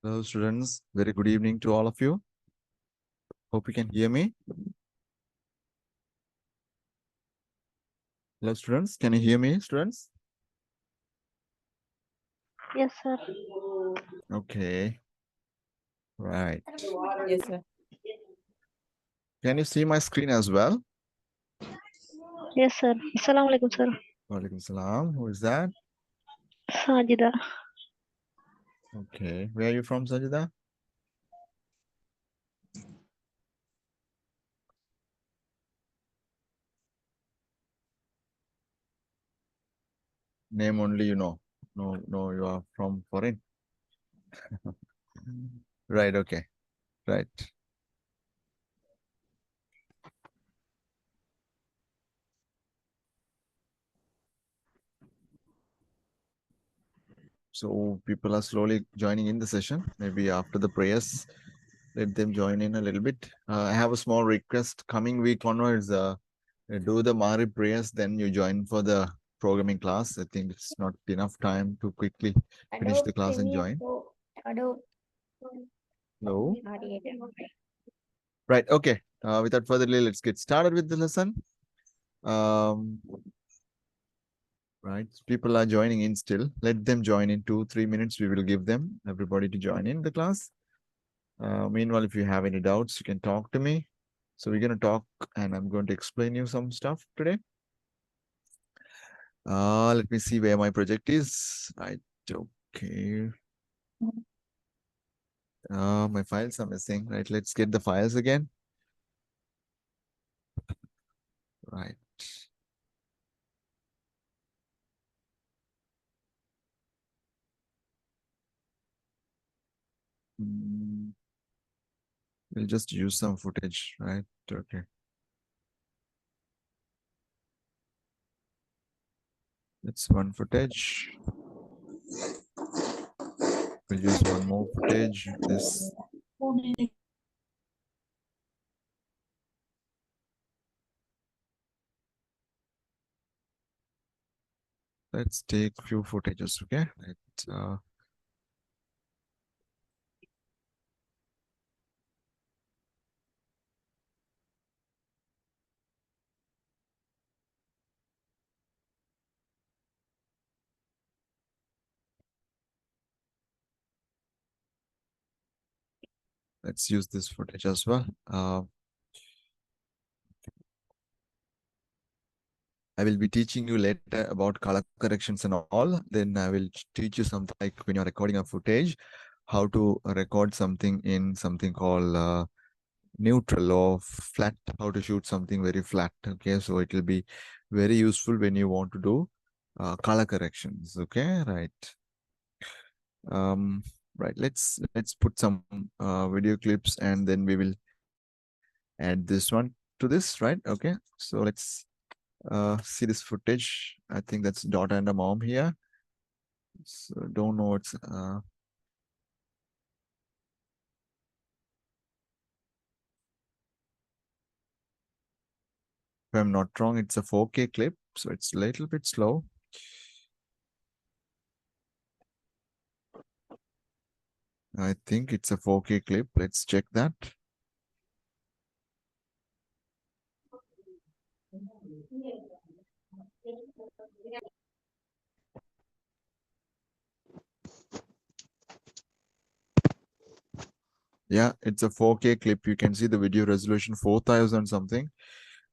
Hello, students. Very good evening to all of you. Hope you can hear me. Hello, students. Can you hear me, students? Yes, sir. Okay. Right. Yes, sir. Can you see my screen as well? Yes, sir. Assalamu alaikum, sir. Walaikum salam. Who is that? Sajida. Okay. Where are you from, Sajida? Name only you know. No, you are from foreign. Right. Okay. Right. So people are slowly joining in the session. Maybe after the prayers, let them join in a little bit. I have a small request. Coming week onwards, do the Maghrib prayers, then you join for the programming class. I think it's not enough time to quickly finish the class and join. No. Right. Okay. Without further delay, let's get started with the lesson. Right. People are joining in still. Let them join in 2-3 minutes. We will give them everybody to join in the class. Meanwhile, if you have any doubts, you can talk to me. So we're going to talk and I'm going to explain you some stuff today. Let me see where my project is. Right. Okay. My files are missing. Right. Let's get the files again. Right. We'll just use some footage, right? Okay. That's one footage. We'll use one more footage. This. Let's take few footages, okay? Let's use this footage as well. I will be teaching you later about color corrections and all. Then I will teach you something like when you're recording a footage, how to record something in something called neutral or flat, how to shoot something very flat. Okay, so it will be very useful when you want to do color corrections. Okay, right. Right. Let's put some video clips and then we will add this one to this. Right. Okay. So let's see this footage. I think that's daughter and a mom here. So don't know what's if I'm not wrong, it's a 4K clip, so it's a little bit slow. I think it's a 4K clip. Let's check that. Yeah, it's a 4K clip. You can see the video resolution 4000 something.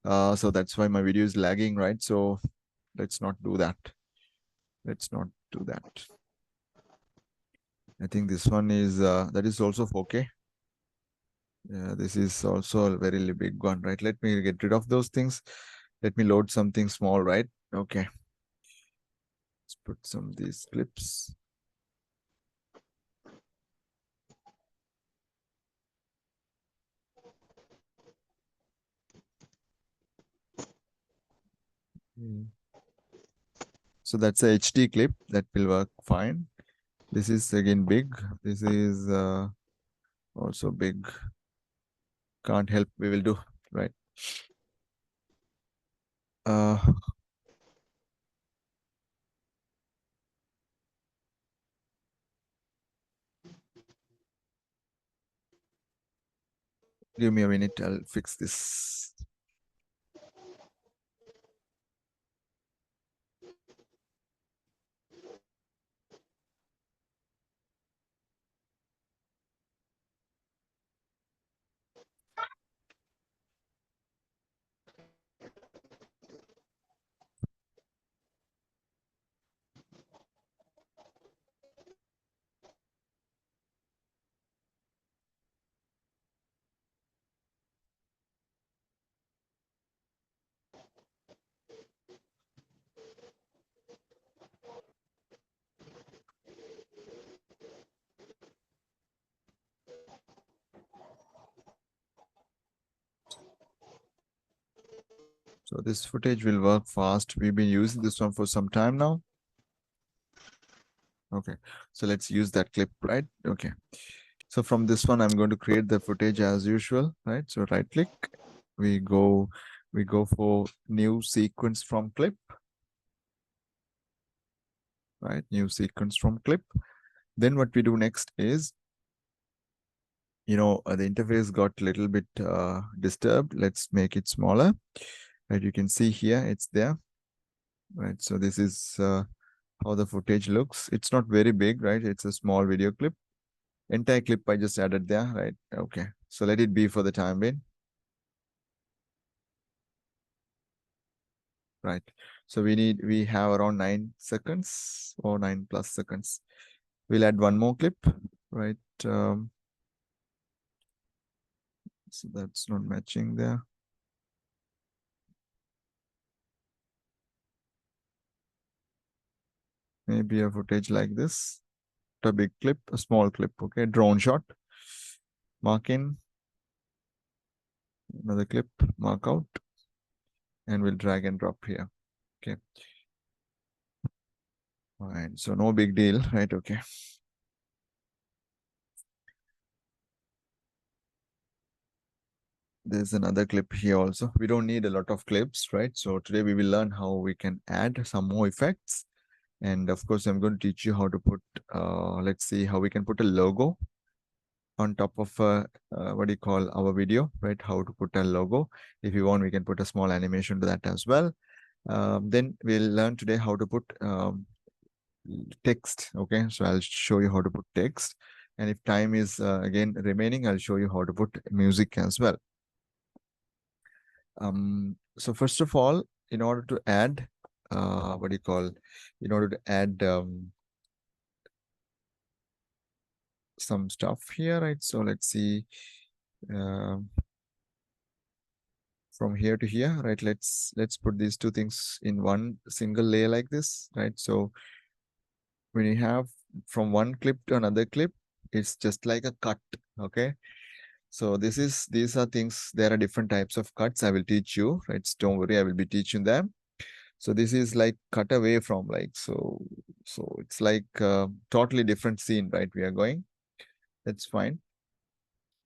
So that's why my video is lagging, right? So let's not do that. Let's not do that. I think this one is that is also 4K. Yeah, this is also a very big one, right? Let me get rid of those things. Let me load something small, right? Okay. Let's put some of these clips. So that's a HD clip that will work fine. This is again big. This is also big. Can't help. We will do, right? Uh, Give me a minute, I'll fix this. So this footage will work fast. We've been using this one for some time now. Okay, so let's use that clip, right? Okay. So from this one, I'm going to create the footage as usual, right? So right click, we go for new sequence from clip, right? New sequence from clip. Then what we do next is, the interface got a little bit disturbed. Let's make it smaller, right? You can see here, it's there, right? So this is how the footage looks. It's not very big, right? It's a small video clip. Entire clip I just added there, right? Okay, so let it be for the time being. Right, so we have around 9 seconds or 9+ seconds. We'll add one more clip, right? So that's not matching there. Maybe a footage like this, a big clip, a small clip. Okay, drone shot, mark in, another clip, mark out, and we'll drag and drop here. Okay, all right, so no big deal, right? Okay, there's another clip here also. We don't need a lot of clips, right? So today we will learn how we can add some more effects. And of course, I'm going to teach you how to put, let's see how we can put a logo on top of what do you call our video, right? How to put a logo. If you want, we can put a small animation to that as well. Then we'll learn today how to put text. Okay, so I'll show you how to put text. And if time is again remaining, I'll show you how to put music as well. So first of all, in order to add, in order to add some stuff here, right? So let's see, from here to here, right? Let's put these two things in one single layer like this, right? So when you have from one clip to another clip, it's just like a cut. Okay, so these are things, there are different types of cuts I will teach you, right? So don't worry, I will be teaching them. So this is like cut away from, like, so it's like a totally different scene, right? We are going, that's fine.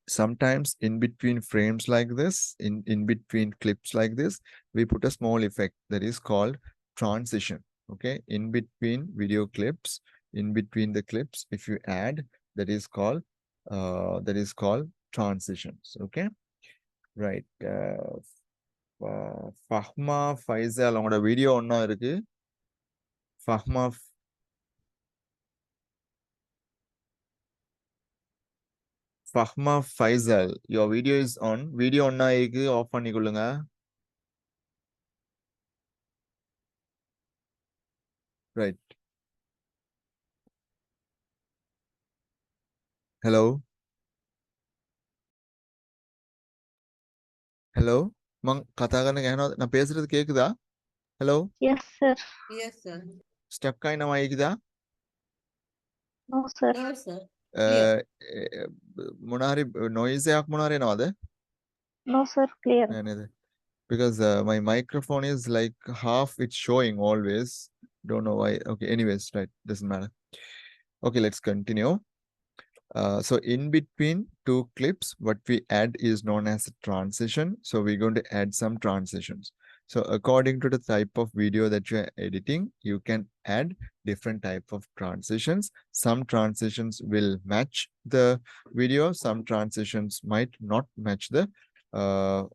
Sometimes in between frames like this, in between clips like this, we put a small effect that is called transition. Okay, in between video clips, in between the clips, if you add, that is called transitions. Okay, right. Fahma Faisal உங்களோட video ஒண்ணா இருக்கு. Fahma Faisal, your video is on. Video ஒண்ணா இருக்கு, off பண்ணிக்கொள்ளுங்க. Right. Hello. Hello. මං කතා කරන ගහනවා நான் பேசுறது கேக்குதா? Hello. Yes, sir. Yes, sir. Stuck ஆயின மைக்குதா? No, sir. No, sir. Clear. මොනාරි noise එකක් මොනාරි එනවද? No, sir. Clear. නේද? Because my microphone is like half, it's showing always. Don't know why. Okay, anyways, right, doesn't matter. Okay, let's continue. So in between two clips, what we add is known as a transition. So we're going to add some transitions. So according to the type of video that you're editing, you can add different type of transitions. Some transitions will match the video. Some transitions might not match the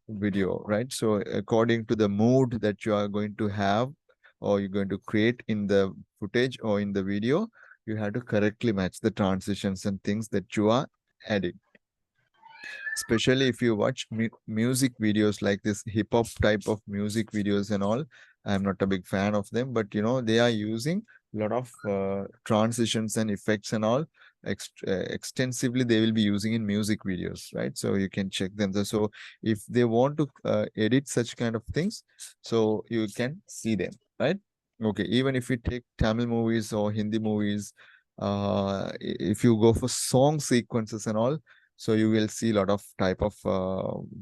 video, right? So according to the mood that you are going to have or you're going to create in the footage or in the video, you have to correctly match the transitions and things that you are adding. Especially if you watch music videos like this hip hop type of music videos and all. I'm not a big fan of them, but you know, they are using a lot of transitions and effects and all extensively. They will be using in music videos, right? So you can check them. So if they want to edit such kind of things, so you can see them, right? Okay, even if you take Tamil movies or Hindi movies, if you go for song sequences and all, so you will see a lot of type of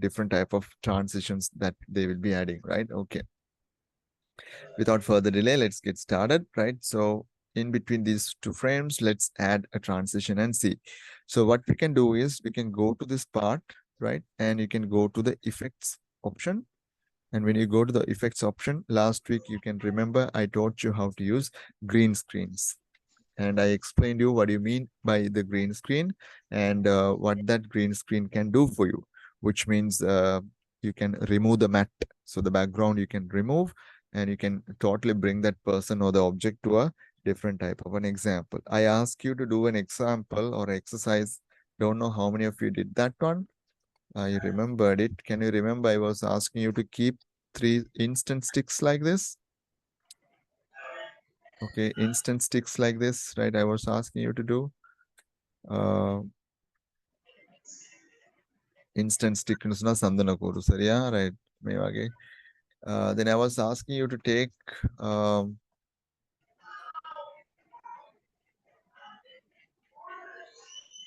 different type of transitions that they will be adding, right? Okay. Without further delay, let's get started, right? So in between these two frames, let's add a transition and see. So what we can do is we can go to this part, right? And you can go to the effects option. And when you go to the effects option, last week, you can remember I taught you how to use green screens. And I explained you what you mean by the green screen and what that green screen can do for you, which means you can remove the matte. So the background you can remove and you can totally bring that person or the object to a different type of an example. I ask you to do an example or exercise. Don't know how many of you did that one. I remembered it. Can you remember I was asking you to keep 3 instant sticks like this? Okay, instant sticks like this, right? I was asking you to do instant stick sandana koru sariya, right? Me wage. Then I was asking you to take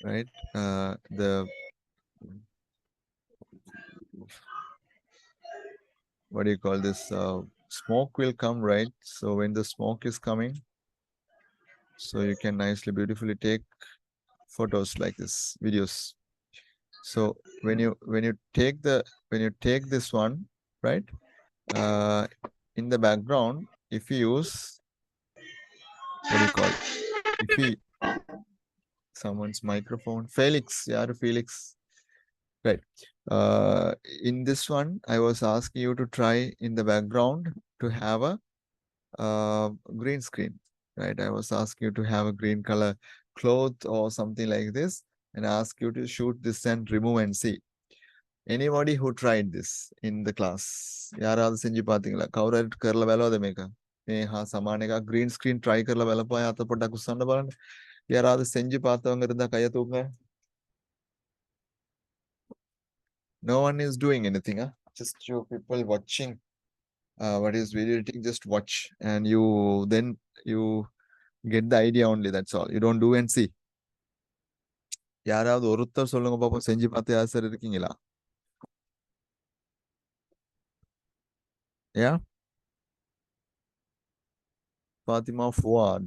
right the what do you call this? Smoke will come, right? So when the smoke is coming, so you can nicely, beautifully take photos like this, videos. So when you take this one, right? In the background, if you use what do you call? If you someone's microphone, Felix, yeah, Felix, right? In this one, I was asking you to try in the background to have a green screen, right? I was asking you to have a green color cloth or something like this, and ask you to shoot this and remove and see. Anybody who tried this in the class? யாராவது செஞ்சு பாத்தீங்களா? කවුරු කරලා බලවද මේක? මේ හා සමාන එකක් green screen try කරලා බලපුවා අත පොඩ්ඩක් උස්සන්න බලන්න. யாராவது செஞ்சு பார்த்தவங்க இருந்தா கைய தூக்குங்க. No one is doing anything, huh? Just you people watching what is video editing, just watch and you get the idea only, that's all. You don't do and see. யாராவது ஒருத்தர் சொல்லுங்க பாப்போம், செஞ்சு பார்த்து யார் சார் இருக்கீங்களா? Yeah? Fatima Fuad.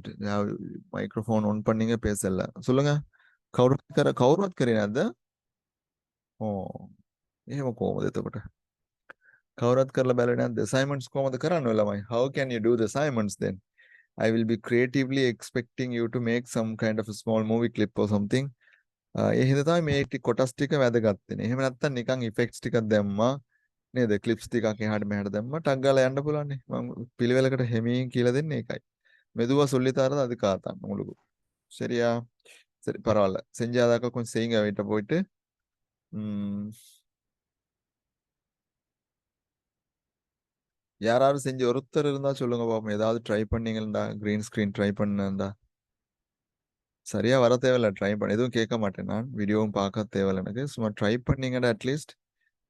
Microphone on பண்ணீங்க பேசல. சொல்லுங்க. කවුරුත් කරේ නැද්ද? ඕ. එහෙම කොහොමද එතකොට? කවුරුත් කරලා බැලුවේ නැද්ද? assignments කොහොමද කරන්නේ ළමයි? How can you do the assignments then? I will be creatively expecting you to make some kind of a small movie clip or something. ඒ හින්දා තමයි මේ කොටස් ටික වැදගත් වෙන්නේ. එහෙම නැත්නම් නිකන් effects ටිකක් දැම්මා නේද? clips ටිකක් එහාට මෙහාට දැම්මා ටක් ගාලා යන්න පුළුවන් නේ. මම පිළිවෙලකට හැමීන් කියලා දෙන්නේ ඒකයි. மெதுவா சொல்லி தரது அதுக்காகத்தான் உங்களுக்கு. சரியா? சரி, பரவாயில்ல. செஞ்சாதாக்க கொஞ்சம் செய்யுங்க வீட்டை போயிட்டு. யாராவது செஞ்சு ஒருத்தர் இருந்தா சொல்லுங்க பாப்போம். ஏதாவது ட்ரை பண்ணீங்களா? கிரீன் ஸ்கிரீன் ட்ரை பண்ணா சரியா வர தேவையில்ல. ட்ரை பண்ண எதுவும் கேட்க மாட்டேன் நான். வீடியோவும் பார்க்க தேவையில்ல எனக்கு. சும்மா ட்ரை பண்ணீங்கன்னா அட்லீஸ்ட்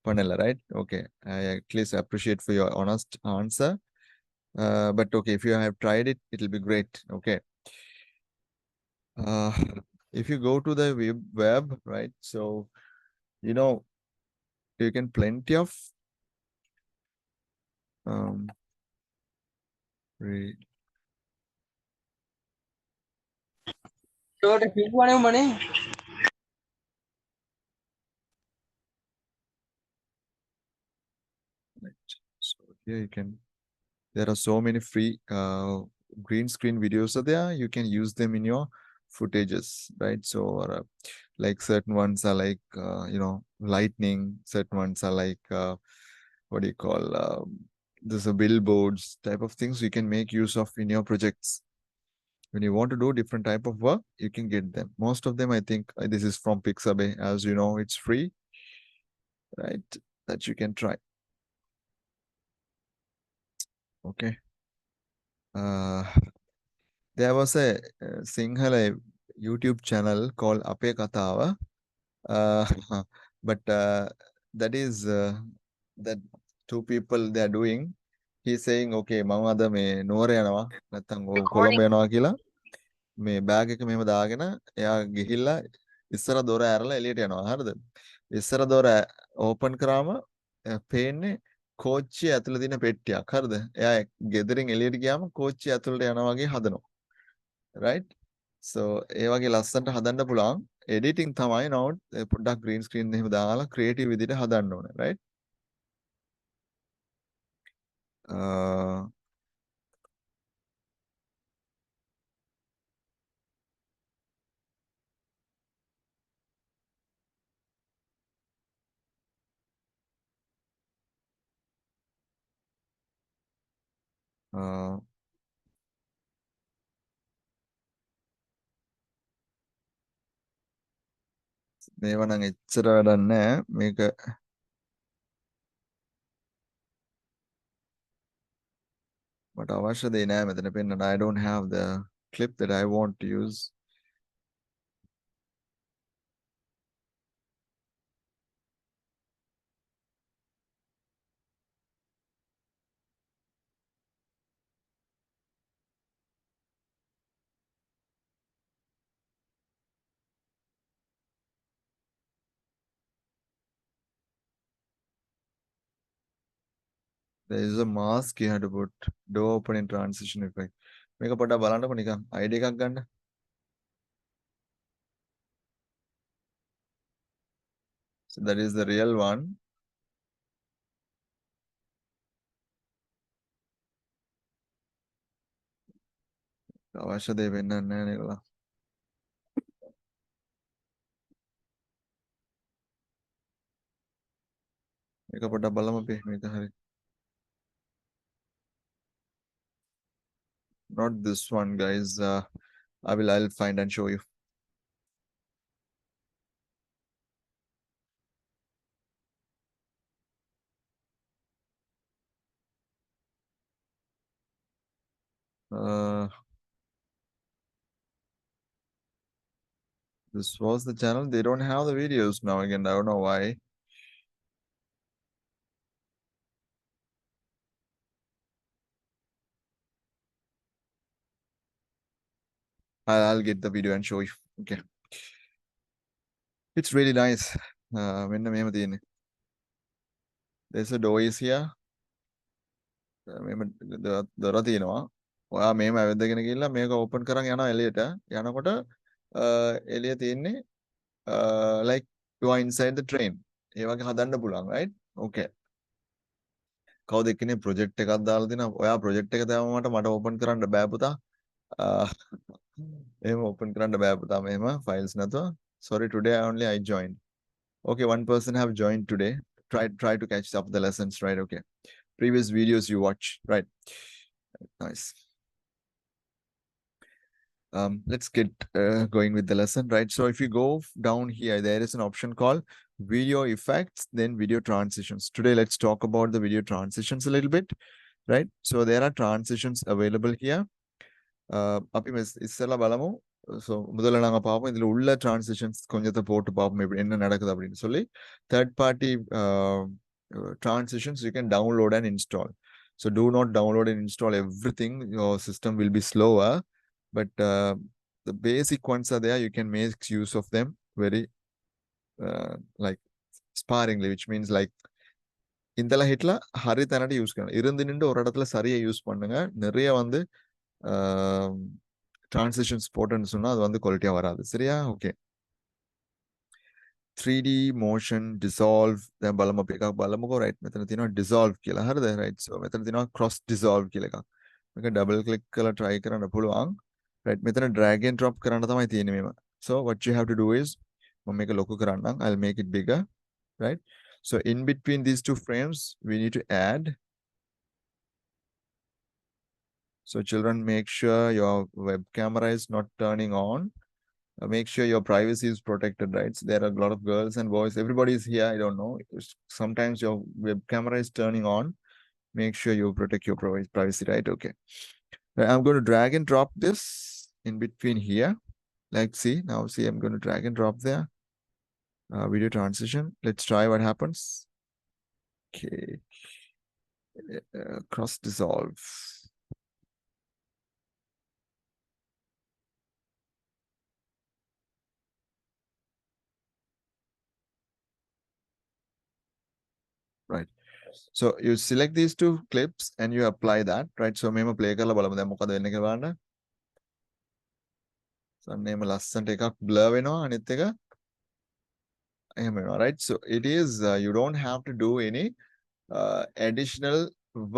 பண்ணல, right? Okay, I at least appreciate for your honest answer. But okay, if you have tried it, it will be great. Okay. If you go to the web, right? So, you know, you can plenty of here you can, there are so many free green screen videos are there. You can use them in your footages, right? So like certain ones are like lightning, certain ones are like what do you call there's a billboards type of things you can make use of in your projects. When you want to do different type of work, you can get them. Most of them, I think, this is from Pixabay. As you know, it's free, right? That you can try. Okay. There was a Sinhala YouTube channel called Ape Katava. But that is that two people they are doing. He's saying, okay, මම අද මේ නුවර යනවා නැත්නම් කොළඹ යනවා කියලා මේ bag එක මෙහෙම දාගෙන එයා ගිහිල්ලා ඉස්සර දොර ඇරලා එළියට යනවා. හරිද? ඉස්සර දොර ඕපන් කරාම පේන්නේ කෝච්චිය ඇතුළේ තියෙන පෙට්ටියක්. හරිද? එයා ගෙදරින් එළියට ගියාම කෝච්චිය ඇතුළට යනවා වගේ හදනවා. right? So ඒ වගේ ලස්සනට හදන්න පුළුවන්. editing තමයි නෝට් පොඩ්ඩක් green screen එහෙම දාලා creative විදිහට හදන්න ඕනේ, right? මේව නම් එච්චර වැඩක් නැහැ. මේක මට අවශ්‍ය දෙයක් නෑ මෙතන පෙන්නන්න. I don't have the clip that I want to use. There is a mask you have to put. Door opening transition effect. මේක පොඩ්ඩක් බලන්නකො නිකන් ID එකක් ගන්න. So that is the real one. අවශ්‍ය දේ වෙන්නන්නේ නැහැ නේද? මේක පොඩ්ඩක් බලමු අපි මේක හරි. Not this one, guys. I'll find and show you. This was the channel. They don't have the videos now again. I don't know why. I'll get the video and show you. Okay. It's really nice. මෙන්න මෙහෙම තියෙන්නේ. There's a door is here. මෙහෙම දොර තියෙනවා. ඔයා මෙහෙම ඇවිදගෙන ගිහිල්ලා මේක ඕපන් කරන් යනවා එළියට. යනකොට එළිය තියෙන්නේ like you are inside the train. ඒ වගේ හදන්න පුළුවන්, right? Okay. කවුද එක්කනේ ප්‍රොජෙක්ට් එකක් දාලා දෙනවා. ඔයා ප්‍රොජෙක්ට් එක දාම මට ඕපන් කරන්න බෑ පුතා. එහෙම ඕපන් කරන්න බෑ පුතා මෙහෙම files නැතුව. Sorry, today only I joined. Okay, one person have joined today. Try to catch up the lessons, right? Okay. Previous videos you watch, right? Nice. Let's get going with the lesson, right? So if you go down here, there is an option called video effects, then video transitions. Today, let's talk about the video transitions a little bit, right? So there are transitions available here. අපි ඉස්සෙල්ලා බලමු. So முதல்ல நாங்க பாப்போம் இதுல உள்ள transitions கொஞ்சத்தை போட்டு பாப்போம் எப்படி என்ன நடக்குது அப்படின்னு சொல்லி. Third party transitions you can download and install. So do not download and install everything. Your system will be slower, but the basic ones are there. You can make use of them very like sparingly, which means like இந்தல ஹிட்ல ஹரி தனடி use பண்ணணும். இருந்து நின்று ஒரு இடத்துல சரியா யூஸ் பண்ணுங்க. நிறைய வந்து transitions போட்டேன்னு சொன்னா அது வந்து குவாலிட்டியா வராது. சரியா? ஓகே. 3D motion dissolve දැන් බලමු අපි එකක් බලමුකෝ right මෙතන තියෙනවා dissolve කියලා හරිද right so මෙතන තියෙනවා cross dissolve කියලා එකක් මේක double click කරලා try කරන්න පුළුවන් right මෙතන drag and drop කරන්න තමයි තියෙන්නේ මේව so what you have to do is මම මේක ලොකු කරන්නම් I'll make it bigger right so in between these two frames we need to add so children make sure your web camera is not turning on make sure your privacy is protected, right? So there are a lot of girls and boys. Everybody is here. I don't know. Sometimes your web camera is turning on. Make sure you protect your privacy, right? Okay. I'm going to drag and drop this in between here. Like, see, now see, I'm going to drag and drop there. Video transition. Let's try what happens. Okay. Cross dissolve. Right. So you select these two clips and you apply that, right? So මේම play කරලා බලමු දැන් මොකද වෙන්නේ කියලා බලන්න. So name ලස්සනට එකක් blur වෙනවා අනිත් එක එහෙම වෙනවා, right? So it is you don't have to do any additional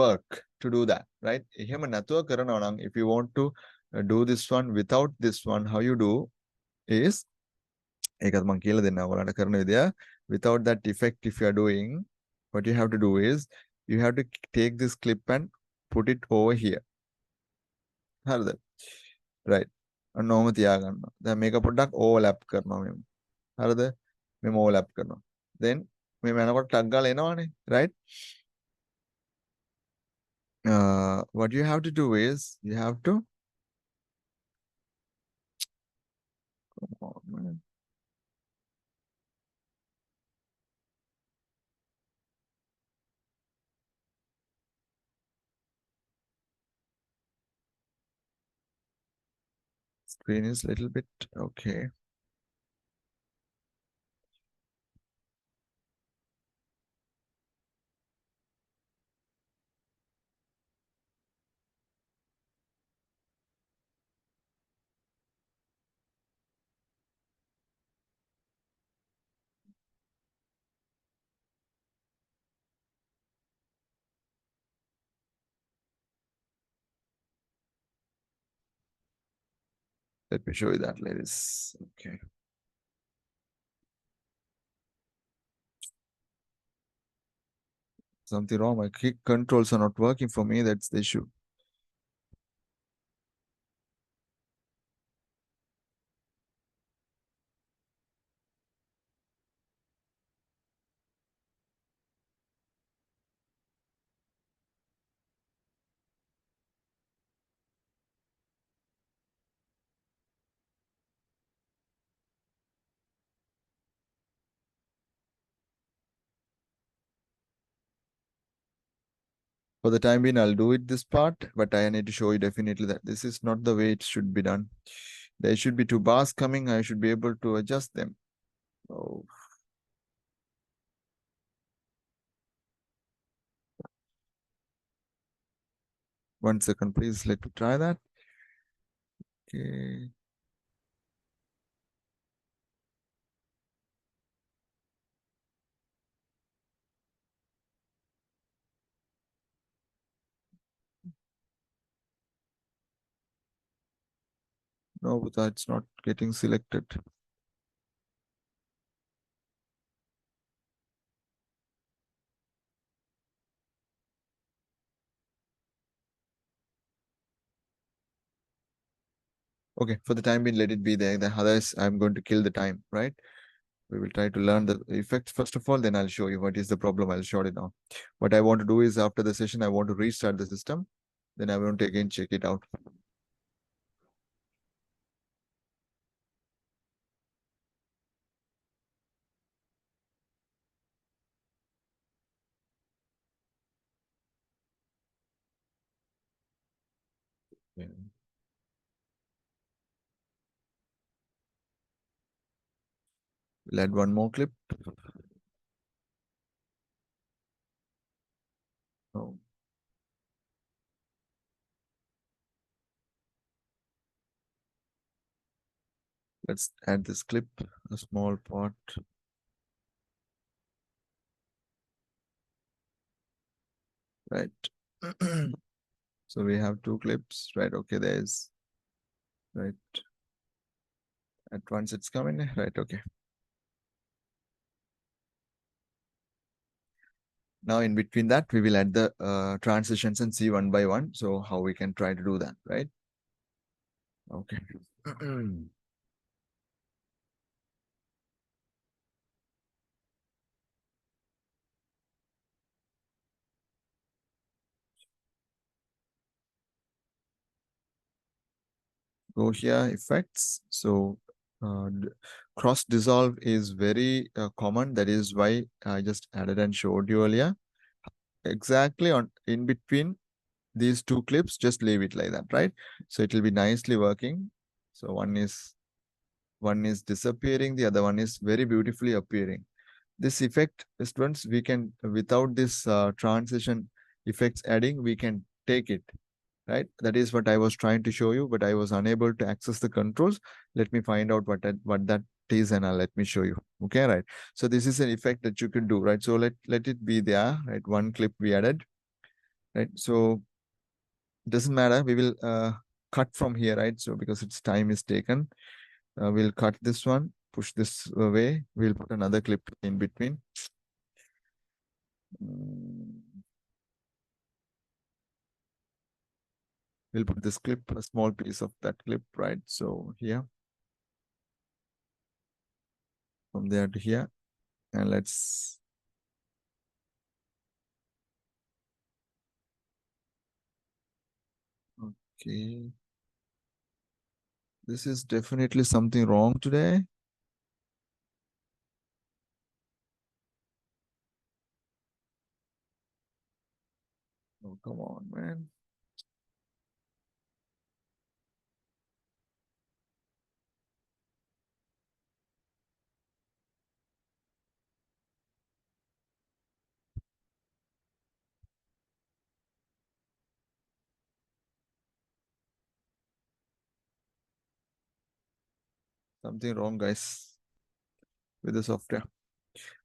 work to do that, right? එහෙම නැතුව කරනවා නම් if you want to do this one without this one, how you do is ඒකත් මම කියලා දෙන්නම් ඔයාලට කරන විදිය. Without that effect, if you are doing, what you have to do is you have to take this clip and put it over here. හරිද? right. අන්න ඕම තියාගන්නවා. දැන් මේක පොඩ්ඩක් overlap කරනවා මෙහෙම. හරිද? මෙහෙම overlap කරනවා. then මෙහෙම යනකොට ටග් ගාලා එනවනේ, right? What you have to do is you have to come on, man. Screen is a little bit okay. Let me show you that, ladies. Okay. Something wrong. My kick controls are not working for me. That's the issue. For the time being, I'll do it this part, but I need to show you definitely that this is not the way it should be done. There should be two bars coming. I should be able to adjust them. Oh. One second, please. Let me try that. Okay. No, but that's not getting selected. Okay, for the time being, let it be there. Otherwise, I'm going to kill the time, right? We will try to learn the effects first of all, then I'll show you what is the problem. I'll show it now. What I want to do is after the session, I want to restart the system. Then I want to again check it out. Yeah. We'll add one more clip. Oh. Let's add this clip, a small part. right? So we have two clips, right? Okay, there's, right, at once it's coming, right? Okay. Now in between that, we will add the transitions and see one by one. So how we can try to do that, right? Okay. Go here, effects. So cross dissolve is very common. That is why I just added and showed you earlier. Exactly on in between these two clips, just leave it like that, right? So it will be nicely working. So one is disappearing, the other one is very beautifully appearing. This effect, students, we can, without this transition effects adding, we can take it, right? That is what I was trying to show you, but I was unable to access the controls. Let me find out what that is, and let me show you. Okay, right? So this is an effect that you can do, right? So let it be there, right? One clip we added, right? So doesn't matter. We will cut from here, right? So because its time is taken, we'll cut this one, push this away. We'll put another clip in between. We'll put this clip, a small piece of that clip, right? So here, from there to here, and let's, okay. This is definitely something wrong today. Oh, come on, man. Something wrong, guys, with the software.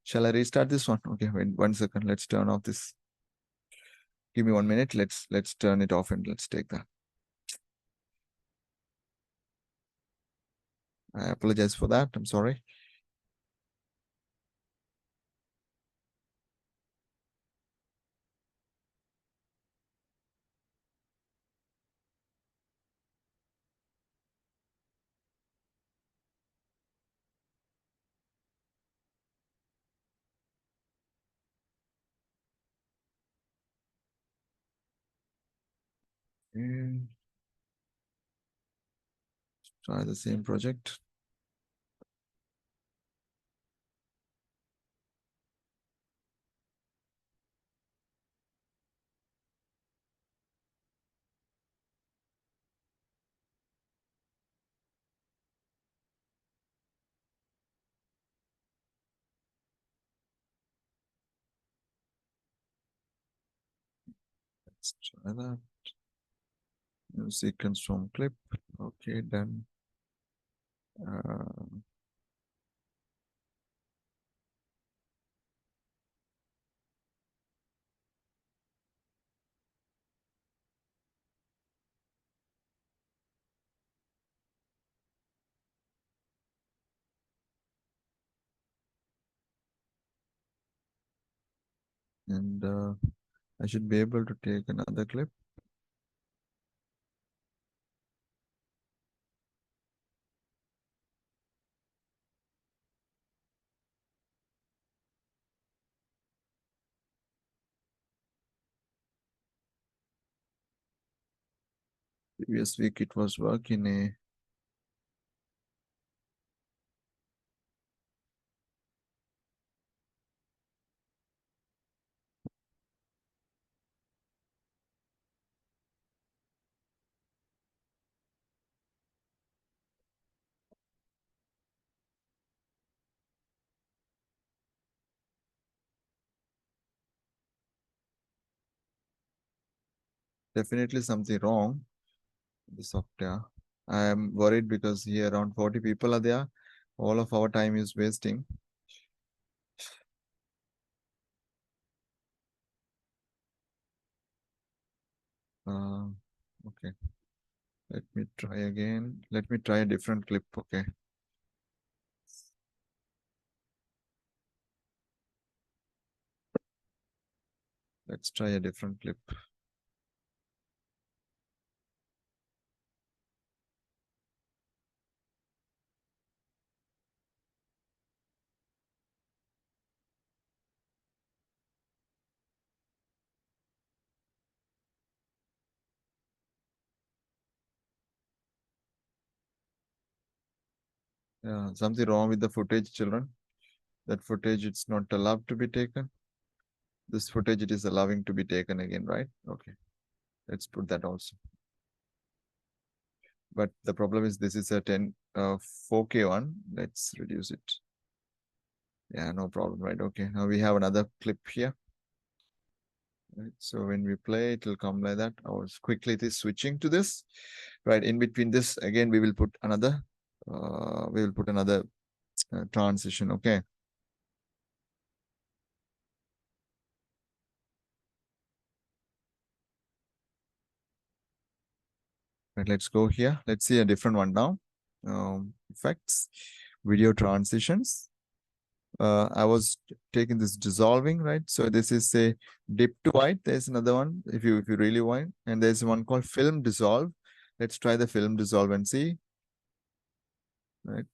Shall I restart this one? Okay, wait 1 second. Let's turn off this. Give me 1 minute. Let's turn it off and let's take that. I apologize for that. I'm sorry. And try the same project. Let's try that. New sequence from clip. Okay, done. And I should be able to take another clip. Previous week it was working. Definitely something wrong with the software. I am worried because here around 40 people are there. All of our time is wasting. Okay. Let me try again. Let me try a different clip. Okay. Let's try a different clip. Yeah, something wrong with the footage, children. That footage, it's not allowed to be taken. This footage, it is allowing to be taken again, right? Okay. Let's put that also. But the problem is this is a 4K one. Let's reduce it. Yeah, no problem, right? Okay. Now we have another clip here. Right. So when we play, it will come like that. Or quickly it is switching to this. Right. In between this, again, we will put another transition. Okay. Right, let's go here. Let's see a different one now. Effects, video transitions. I was taking this dissolving, right? So this is a dip to white. There's another one if you really want, and there's one called film dissolve. Let's try the film dissolve and see. Right.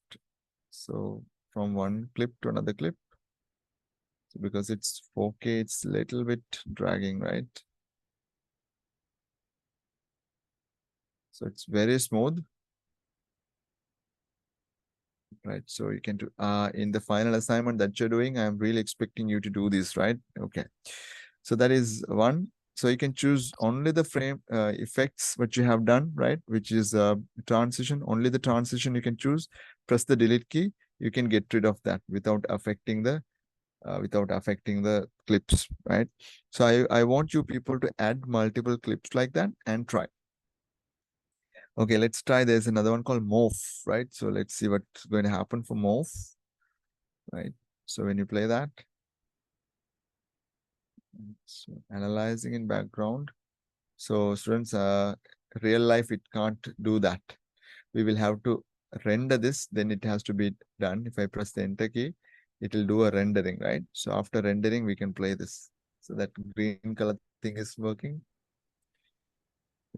So from one clip to another clip. So because it's 4K, it's a little bit dragging, right? So it's very smooth. Right. So you can do in the final assignment that you're doing, I'm really expecting you to do this, right? Okay. So that is one. So you can choose only the frame effects what you have done, right? Which is transition, only the transition you can choose. Press the delete key. You can get rid of that without affecting the clips, right? So I want you people to add multiple clips like that and try. Okay, let's try. There's another one called morph, right? So let's see what's going to happen for morph, right? So when you play that, so analyzing in background. So students, real life, it can't do that. We will have to render this, then it has to be done. If I press the enter key, it will do a rendering, right? So after rendering, we can play this. So that green color thing is working.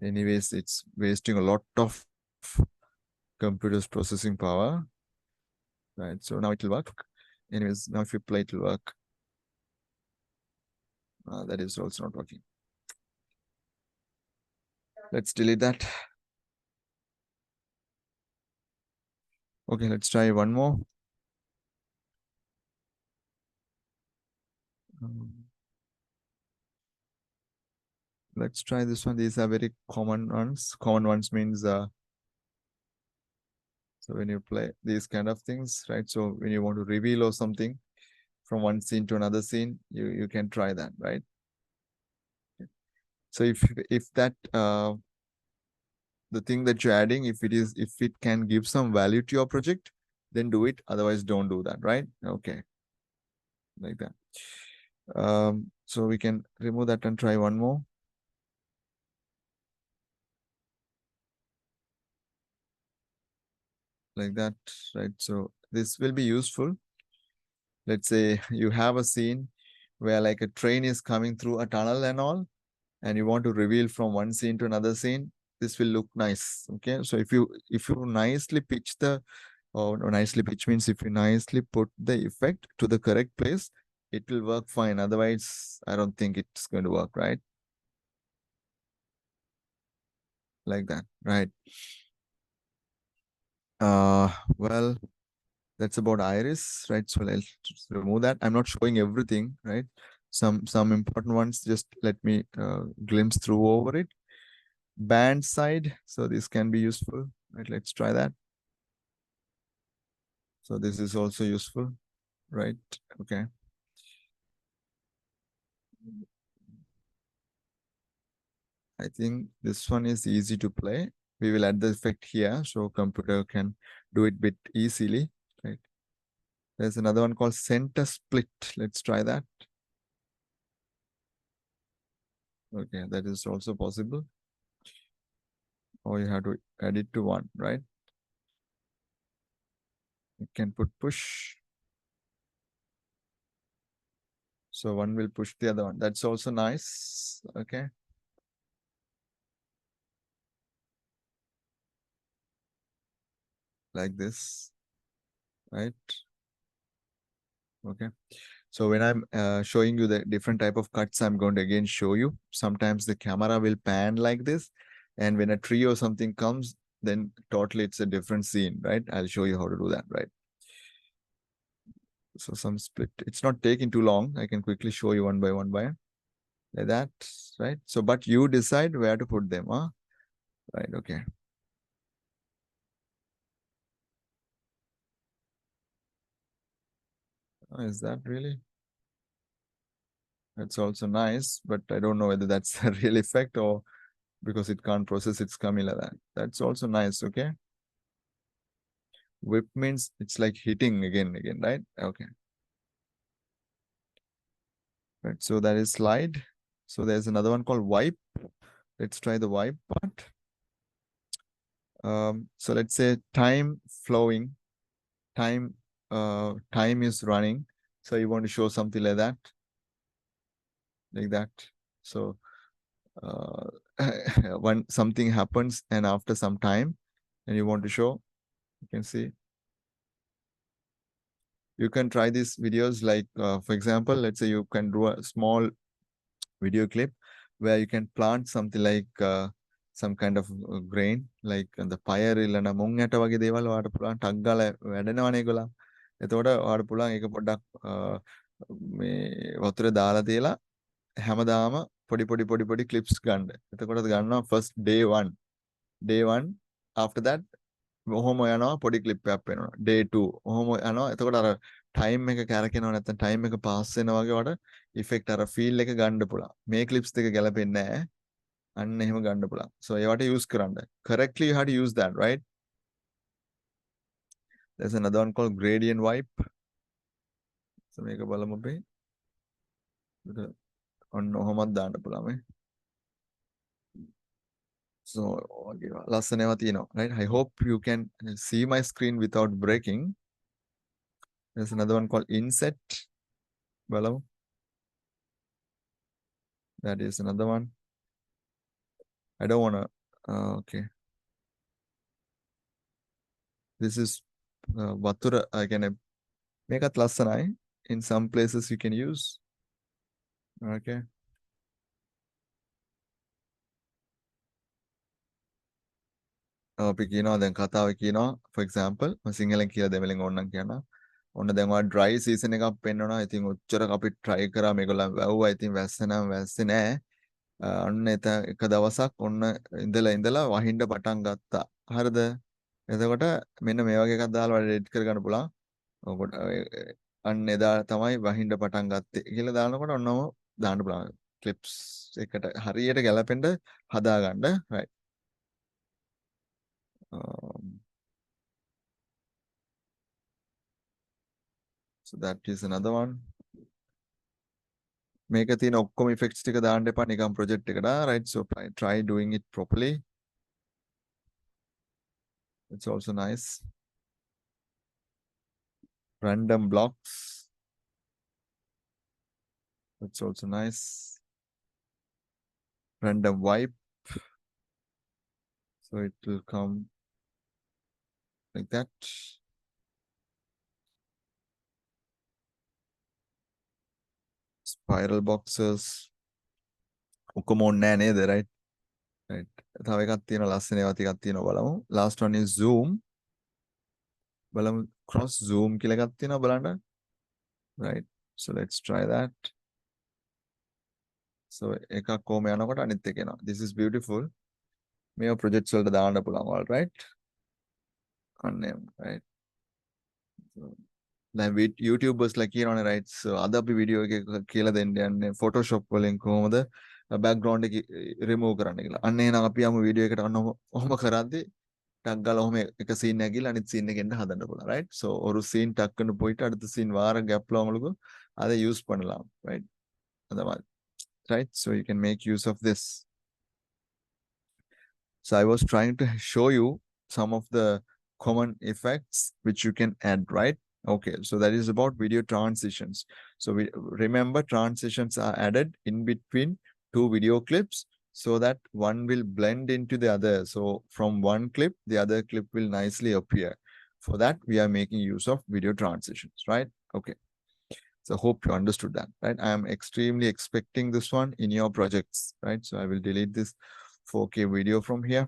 Anyways, it's wasting a lot of computer's processing power, right? So now it will work. Anyways, now if you play, it will work. That is also not working. Let's delete that. Okay, let's try one more. Let's try this one. These are very common ones. Common ones means so when you play these kind of things, right? So when you want to reveal or something from one scene to another scene, you can try that, right? So if that the thing that you're adding, if it can give some value to your project, then do it. Otherwise, don't do that, right? Okay, like that. So we can remove that and try one more. Like that, right? So this will be useful. Let's say you have a scene where like a train is coming through a tunnel and all, and you want to reveal from one scene to another scene. This will look nice. Okay, so if you nicely pitch or nicely pitch means if you nicely put the effect to the correct place, it will work fine. Otherwise, I don't think it's going to work, right? Like that, right? Well, that's about iris, right? So I'll just remove that. I'm not showing everything, right? Some important ones, just let me glimpse through over it. Band side, so this can be useful, right? Let's try that. So this is also useful, right? Okay. I think this one is easy to play. We will add the effect here so computer can do it bit easily, right? There's another one called center split. Let's try that. Okay, that is also possible. or you have to add it to 1, right? You can put push. So one will push the other one. That's also nice. Okay. Like this, right? Okay. So when I'm showing you the different type of cuts, I'm going to again show you. Sometimes the camera will pan like this, and when a tree or something comes, then totally it's a different scene, right? I'll show you how to do that, right? So some split, it's not taking too long. I can quickly show you one by one like that, right? So, but you decide where to put them, huh? Right, okay. Oh, is that really? That's also nice, but I don't know whether that's a real effect or because it can't process, it's coming like that. That's also nice, okay? Whip means it's like hitting again, right? Okay. Right, so that is slide. So there's another one called wipe. Let's try the wipe part. So let's say time flowing, time is running. So you want to show something like that. So when something happens and after some time and you want to show, you can see. You can try these videos like, for example, let's say you can do a small video clip where you can plant something like some kind of grain, like the fire illana මුං ඇට වගේ දේවල් ඔයාලට පුළුවන් ටක් ගාලා වැඩෙනවනේ ඒගොල්ලන්. එතකොට ඔයාලට පුළුවන් ඒක පොඩ්ඩක් මේ වතුරේ දාලා තියලා හැමදාම පොඩි clips ගන්න. එතකොට ගන්නවා first day 1. Day 1 after that ඔහොම යනවා පොඩි clip එකක් වෙනවා. Day 2 ඔහොම යනවා. එතකොට අර time එක කැරකෙනවා නැත්නම් time එක pass වෙනවා වගේ වඩ effect අර feel එක ගන්න පුළුවන්. මේ clips දෙක ගැලපෙන්නේ නැහැ. අන්න එහෙම ගන්න පුළුවන්. So ඒවට use කරන්න. Correctly you have to use that, right? There's another one called gradient wipe. So මේක බලමු අපි. ඔන්න ඔහොමත් දාන්න පුළුවන් මේ. So ලස්සනව තියෙනවා, right? I hope you can see my screen without breaking. There's another one called inset. බලමු. That is another one. I don't want to, okay. This is Vatura, again, make a lassanai. In some places you can use. Okay. අපි කියනවා දැන් කතාව කියනවා for example මම සිංහලෙන් කියලා දෙමළෙන් ඕනනම් කියනවා ඔන්න දැන් ඔයා dry season එකක් පෙන්වනවා ඉතින් ඔච්චර අපි try කරා මේගොල්ලන් වැව්වා ඉතින් වැස්ස නම් වැස්සේ නෑ අන්න එක දවසක් ඔන්න ඉඳලා වහින්න පටන් ගත්තා හරිද එතකොට මෙන්න මේ වගේ එකක් දාලා ඔයාලා edit කරගන්න පුළුවන් ඔකට අන්න එදා තමයි වහින්න පටන් ගත්තේ කියලා දානකොට ඔන්නම දාන්න පුළුවන් clips එකට හරියට ගැලපෙන්න හදාගන්න right. So that is another one. මේක තියෙන ඔක්කොම effects ටික දාන්න එපා නිකන් project එකට right. So try doing it properly. It's also nice. Random blocks. It's also nice. Random wipe. So it will come like that. Spiral boxes. ඔක්කොම ඕනේ නැහැ නේද right? Right. තව එකක් තියෙනවා ලස්සන ඒවා ටිකක් තියෙනවා බලමු. Last one is zoom. බලමු cross zoom කියලා එකක් තියෙනවා බලන්න. Right. So let's try that. So එකක් කොහම යනකොට අනිත් එක එනවා. This is beautiful. මේ projects වලට දාන්න පුළුවන් all right. අන්න right. So දැන් YouTubers ලා කියනවනේ right. So අද අපි වීඩියෝ එකක කියලා දෙන්න යන්නේ Photoshop වලින් කොහොමද background එක remove කරන්න කියලා. අන්න එහෙනම් අපි යමු වීඩියෝ එකට අන්න ඔහොම කරද්දී ටක් ගාලා ඔහොම එක scene එකක් ගිහලා අනිත් scene එකෙන් හදන්න පුළුවන් right. So ஒரு scene டக்குன்னு போயிட்டு அடுத்த scene வார கேப்ல உங்களுக்கு அதை யூஸ் பண்ணலாம் right. அந்த மாதிரி right. So you can make use of this. So I was trying to show you some of the common effects which you can add, right? Okay, so that is about video transitions. So we remember transitions are added in between two video clips so that one will blend into the other. So from one clip, the other clip will nicely appear. For that, we are making use of video transitions, right? Okay. So hope you understood that, right? I am extremely expecting this one in your projects, right? So I will delete this 4K video from here.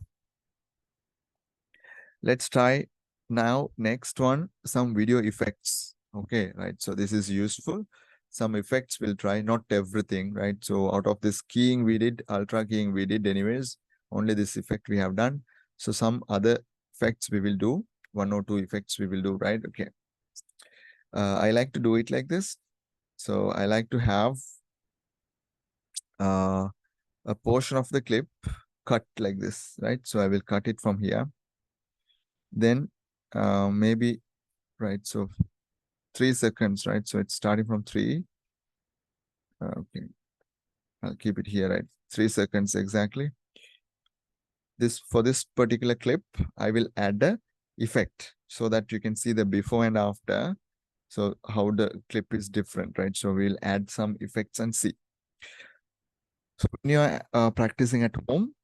Let's try now next one, some video effects. Okay, right? So this is useful. Some effects we'll try, not everything, right? So out of this keying we did, ultra keying we did anyways, only this effect we have done. So some other effects we will do, 1 or 2 effects we will do, right? Okay. I like to do it like this. So I like to have a portion of the clip cut like this, right? So I will cut it from here. Then maybe, right? So 3 seconds, right? So it's starting from 3. Okay, I'll keep it here, right? 3 seconds exactly. For this particular clip, I will add the effect so that you can see the before and after. So how the clip is different, right? So we'll add some effects and see. So when you're practicing at home,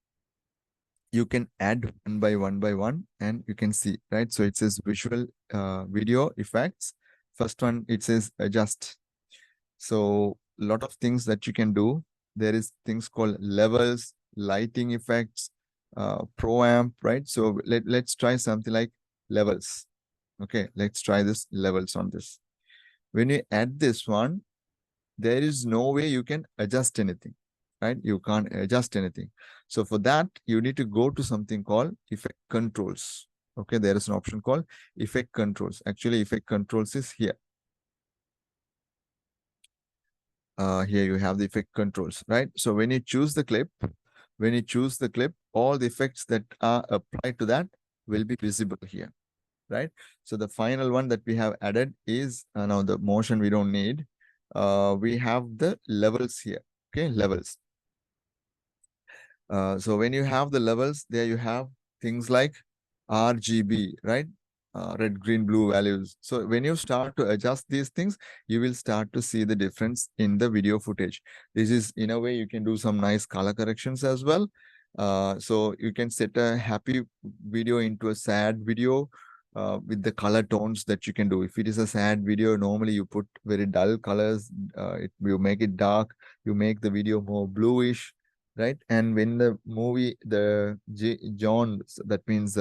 you can add one by one and you can see, right? So it says visual video effects. First one, it says adjust. So a lot of things that you can do. There is things called levels, lighting effects, pro amp, right? So let's try something like levels. Okay, let's try this levels on this. When you add this one, there is no way you can adjust anything, right? You can't adjust anything. So for that, you need to go to something called effect controls. Okay, there is an option called effect controls. Actually, effect controls is here. Here you have the effect controls, right? So when you choose the clip, all the effects that are applied to that will be visible here, right? So the final one that we have added is now the motion we don't need. We have the levels here, okay, levels. So when you have the levels, there you have things like RGB, right? Red, green, blue values. So when you start to adjust these things, you will start to see the difference in the video footage. This is, in a way, you can do some nice color corrections as well. So you can set a happy video into a sad video with the color tones that you can do. If it is a sad video, normally you put very dull colors. You make it dark. You make the video more bluish, right? And when the movie, John, that means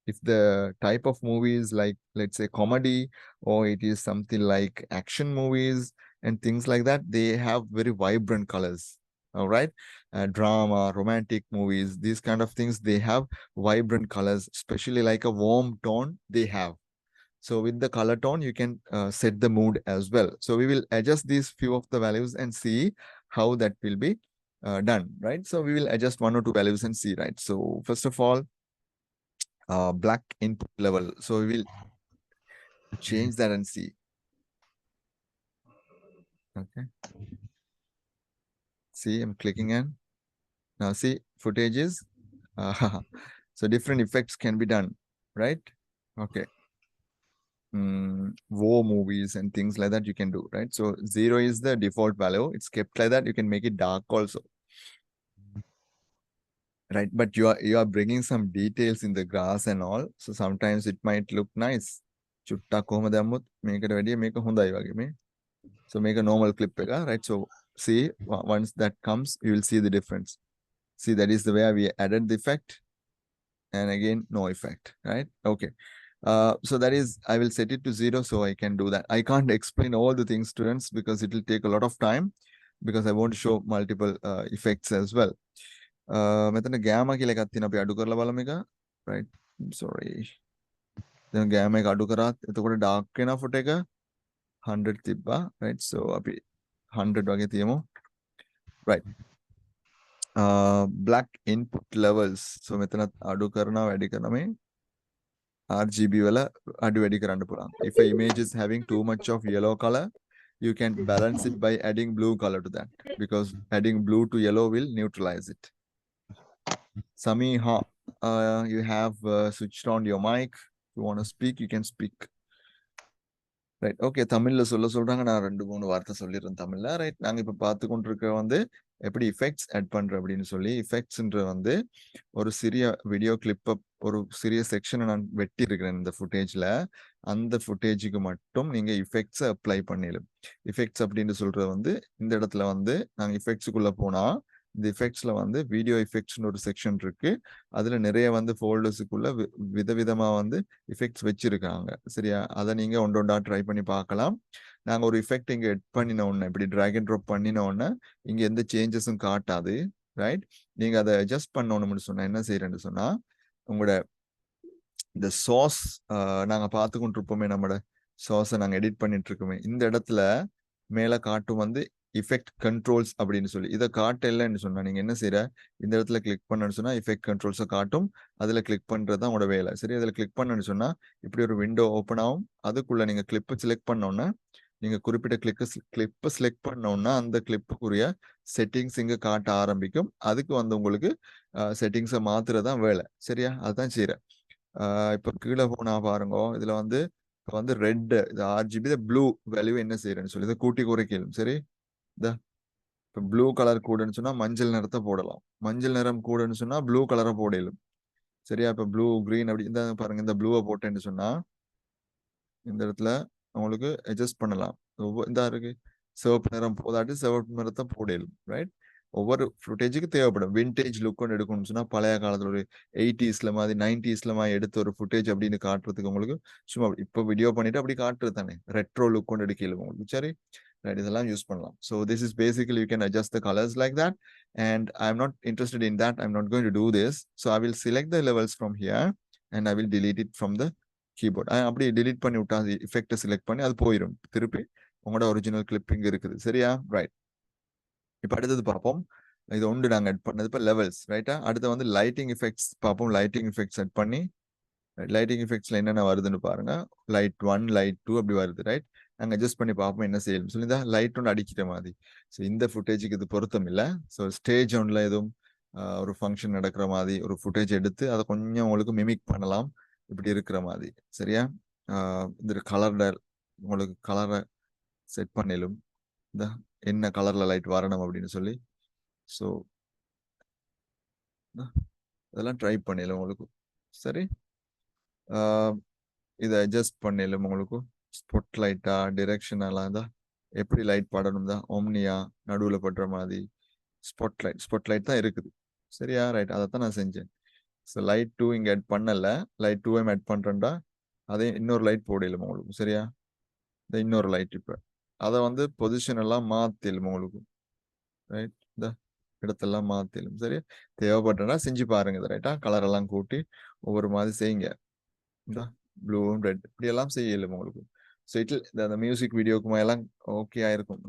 if the type of movie is like, let's say, comedy, or it is something like action movies and things like that, they have very vibrant colors. All right. Drama, romantic movies, these kind of things, they have vibrant colors, especially like a warm tone they have. So with the color tone, you can set the mood as well. So we will adjust these few of the values and see how that will be done, right? So we will adjust 1 or 2 values and see, right? So first of all, black input level. So we will change that and see. Okay. See, I'm clicking in. Now see, footage is, so different effects can be done, right? Okay. War movies and things like that you can do, right? So 0 is the default value. It's kept like that. You can make it dark also, right? But you are bringing some details in the grass and all. So sometimes it might look nice. Chutta kohama dammut මේකට වැඩිය මේක හොඳයි වගේ මේ. So make a normal clip එක, right? So see, once that comes, you will see the difference. See, that is the way we added the effect. And again, no effect, right? Okay. So that is, I will set it to 0 so I can do that. I can't explain all the things, students, because it will take a lot of time, because I want to show multiple effects as well. මෙතන gamma කියලා එකක් තියෙනවා, අපි අඩු කරලා බලමු එක, right? Sorry. දැන් gamma එක අඩු කරාත් එතකොට dark වෙන ෆොටෝ එක 100 තිබ්බා, right? So අපි 100 වගේ තියමු, right? Black input levels. So මෙතන අඩු කරනවා වැඩි කරනවා මේ RGB වල අඩු වැඩි කරන්න පුළුවන්. If an image is having too much of yellow color, you can balance it by adding blue color to that, because adding blue to yellow will neutralize it. Samiha, you have switched on your mic. If you want to speak, you can speak. Right okay தமிழ்ல சொல்றாங்க. நான் 2-3 வார்த்தை சொல்லிடுறேன் தமிழ்ல. Right நாங்க இப்ப பார்த்து கொண்டிருக்க வந்து எப்படி இஃபெக்ட்ஸ் ஆட் பண்ற அப்படின்னு சொல்லி. இஃபெக்ட்ஸ்ன்ற வந்து ஒரு சிறிய வீடியோ கிளிப்பை ஒரு சிறிய செக்ஷனை நான் வெட்டி இருக்கிறேன் இந்த ஃபுட்டேஜ்ல. அந்த ஃபுட்டேஜுக்கு மட்டும் நீங்க இஃபெக்ட்ஸை அப்ளை பண்ணிடும். இஃபெக்ட்ஸ் அப்படின்னு சொல்றது வந்து இந்த இடத்துல வந்து நாங்க இஃபெக்ட்ஸுக்குள்ள போனா இந்த இஃபெக்ட்ஸ்ல வந்து வீடியோ இஃபெக்ட்ஸ்னு ஒரு செக்ஷன் இருக்கு. அதுல நிறைய வந்து ஃபோல்டர்ஸுக்குள்ள விதவிதமா வந்து இஃபெக்ட்ஸ் வச்சிருக்காங்க. சரியா, அதை நீங்க ஒன்றொண்டா ட்ரை பண்ணி பார்க்கலாம். நாங்க ஒரு இஃபெக்ட் இங்க எட் பண்ணின உடனே இப்படி ட்ராக் அண்ட் ட்ராப் பண்ணின உடனே இங்க எந்த சேஞ்சஸும் காட்டாது. ரைட், நீங்க அதை அட்ஜஸ்ட் பண்ணணும்னு சொன்னா என்ன செய்யறேன்னு சொன்னா, உங்களோட இந்த சாஸ் நாங்க பார்த்து கொண்டு இருப்போமே, நம்மளோட சாஸை நாங்க எடிட் பண்ணிட்டு இருக்கோமே, இந்த இடத்துல மேல காட்டும் வந்து இஃபெக்ட் கண்ட்ரோல்ஸ் அப்படின்னு சொல்லி. இதை காட்டலன்னு சொன்னா நீங்க என்ன செய்யற, இந்த இடத்துல கிளிக் பண்ணன்னு சொன்னா இஃபெக்ட் கண்ட்ரோல்ஸை காட்டும். அதுல கிளிக் பண்றது தான் உங்களோட வேலை. சரி, அதுல கிளிக் பண்ணன்னு சொன்னா இப்படி ஒரு விண்டோ ஓப்பன் ஆகும். அதுக்குள்ள நீங்க கிளிப்பை செலக்ட் பண்ணோன்னா, நீங்க குறிப்பிட்ட கிளிப்பை செலக்ட் பண்ணோம்னா அந்த கிளிப்புக்குரிய செட்டிங்ஸ் இங்க காட்ட ஆரம்பிக்கும். அதுக்கு வந்து உங்களுக்கு செட்டிங்ஸை மாத்துறதான் வேலை. சரியா, அதுதான் செய்யறேன். இப்ப கீழே போனா பாருங்க, இதுல வந்து இப்ப வந்து ரெட் இது RGB ப்ளூ வேல்யூ என்ன செய்யறேன்னு சொல்லி இதை கூட்டி குறைக்கலும். சரி, இந்த இப்ப ப்ளூ கலர் கூடன்னு சொன்னா மஞ்சள் நிறத்தை போடலாம். மஞ்சள் நிறம் கூடன்னு சொன்னா ப்ளூ கலரை போடலும். சரியா, இப்ப ப்ளூ கிரீன் அப்படி இந்த பாருங்க, இந்த ப்ளூவை போட்டேன்னு சொன்னா இந்த இடத்துல உங்களுக்கு அட்ஜஸ்ட் பண்ணலாம். இந்த இருக்கு சிவப்பு நிறம் போதாட்டி சிவப்பு நிறத்தை போடலும். ரைட், ஒவ்வொரு ஃபுட்டேஜுக்கு தேவைப்படும். விண்டேஜ் லுக் ஒன்று எடுக்கணும்னு சொன்னா பழைய காலத்துல ஒரு 80s மாதிரி 90s மாதிரி எடுத்த ஒரு ஃபுட்டேஜ் அப்படின்னு காட்டுறதுக்கு உங்களுக்கு சும்மா இப்போ வீடியோ பண்ணிட்டு அப்படி காட்டுறது தானே, ரெட்ரோ லுக் ஒன்று எடுக்கலும் உங்களுக்கு. சரி, இதெல்லாம் யூஸ் பண்ணலாம். So this is basically you can adjust the colours like that. And I am not interested in that. I am not going to do this. So I will select the levels from here and I will delete it from the keyboard. அப்படி delete பண்ணி விட்டா இஃபெக்டை select பண்ணி அது போயிடும். திருப்பி உங்களோட original clipping இருக்குது. சரியா, ரைட். இப்போ அடுத்தது பார்ப்போம். இது ஒன்று நாங்கள் எட் பண்ணது இப்போ லெவல்ஸ். ரைட்டா, அடுத்து வந்து லைட்டிங் எஃபெக்ட்ஸ் பார்ப்போம். லைட்டிங் எஃபெக்ட்ஸ் செட் பண்ணி லைட்டிங் எஃபெக்ட்ஸ்ல என்னென்ன வருதுன்னு பாருங்க. லைட் 1 லைட் 2 அப்படி வருது. ரைட், நாங்கள் அட்ஜஸ்ட் பண்ணி பார்ப்போம் என்ன செய்யணும் சொல்லி. தான் லைட் ஒன்று அடிக்கிற மாதிரி. ஸோ இந்த ஃபுட்டேஜுக்கு இது பொருத்தம் இல்லை. ஸோ ஸ்டேஜ் ஒன்றில் எதுவும் ஒரு ஃபங்க்ஷன் நடக்கிற மாதிரி ஒரு ஃபுட்டேஜ் எடுத்து அதை கொஞ்சம் உங்களுக்கு மிமிக் பண்ணலாம், இப்படி இருக்கிற மாதிரி. சரியா, இந்த கலர் உங்களுக்கு கலரை செட் பண்ணிலும் இந்த என்ன கலர்ல லைட் வரணும் அப்படின்னு சொல்லி. ஸோ இதெல்லாம் ட்ரை பண்ணிடலாம் உங்களுக்கு. சரி, இதை அட்ஜஸ்ட் பண்ணிடலாம் உங்களுக்கு. ஸ்பாட் லைட்டா டிரெக்ஷனெல்லாம் தான் எப்படி லைட் படணும் தான் ஓம்னியா நடுவில் படுற மாதிரி ஸ்பாட் லைட் தான் இருக்குது. சரியா, ரைட், அதை தான் நான் செஞ்சேன். ஸோ லைட் 2 இங்கே ஆட் பண்ணல. லைட் 2 ஆட் பண்ணுறேன்டா அதே இன்னொரு லைட் போடலும் உங்களுக்கு. சரியா, இந்த இன்னொரு லைட் இப்போ அதை வந்து பொசிஷன் எல்லாம் மாத்திலும் உங்களுக்கு. ரைட், இந்த இடத்தெல்லாம் மாத்திலும். சரி, தேவைப்பட்டனா செஞ்சு பாருங்க. இது ரைட்டா, கலர் எல்லாம் கூட்டி ஒவ்வொரு மாதிரி செய்யுங்க. இந்த ப்ளூ ரெட் இப்படி எல்லாம் செய்யலும் உங்களுக்கு. ஸோ இட்டில் அந்த மியூசிக் வீடியோக்குமா எல்லாம் ஓகே ஆயிருக்கும்.